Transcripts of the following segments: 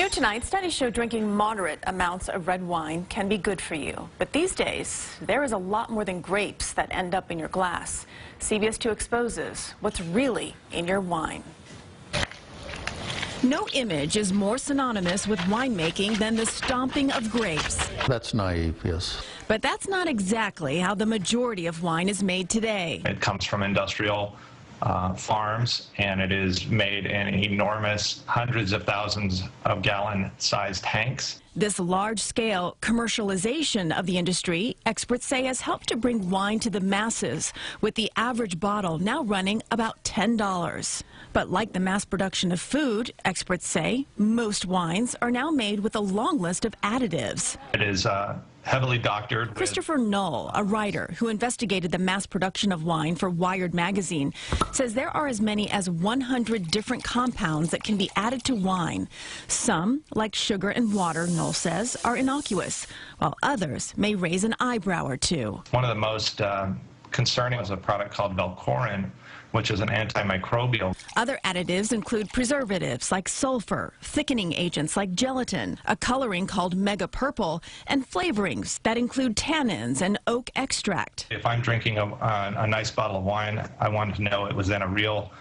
New tonight, studies show drinking moderate amounts of red wine can be good for you. But these days, there is a lot more than grapes that end up in your glass. CBS 2 exposes what's really in your wine. No image is more synonymous with winemaking than the stomping of grapes. That's naive, yes. But that's not exactly how the majority of wine is made today. It comes from industrial farms, and it is made in enormous hundreds of thousands of gallon-sized tanks. This large-scale commercialization of the industry, experts say, has helped to bring wine to the masses, with the average bottle now running about $10. But like the mass production of food, experts say, most wines are now made with a long list of additives. It is heavily doctored. Christopher Knoll, a writer who investigated the mass production of wine for Wired magazine, says there are as many as 100 different compounds that can be added to wine. Some, like sugar and water, Knoll says, are innocuous, while others may raise an eyebrow or two. One of the most concerning is a product called Velcorin, which is an antimicrobial. Other additives include preservatives like sulfur, thickening agents like gelatin, a coloring called mega purple, and flavorings that include tannins and oak extract. If I'm drinking a nice bottle of wine, I want to know it was in a real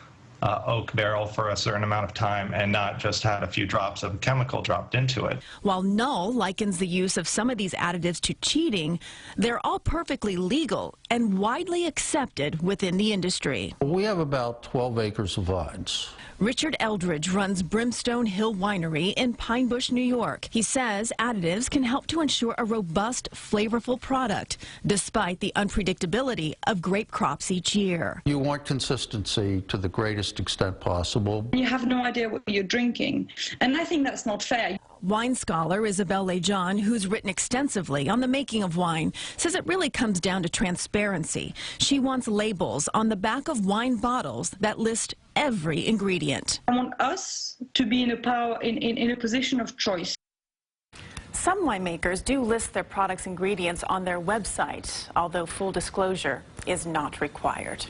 oak barrel for a certain amount of time and not just had a few drops of chemical dropped into it. While Knoll likens the use of some of these additives to cheating, they're all perfectly legal and widely accepted within the industry. We have about 12 acres of vines. Richard Eldridge runs Brimstone Hill Winery in Pine Bush, New York. He says additives can help to ensure a robust, flavorful product, despite the unpredictability of grape crops each year. You want consistency to the greatest extent possible. You have no idea what you're drinking, and I think that's not fair. Wine scholar Isabel Lejean, who's written extensively on the making of wine, says it really comes down to transparency. She wants labels on the back of wine bottles that list every ingredient. I want us to be in a position of choice. Some winemakers do list their products' ingredients on their website, although full disclosure is not required.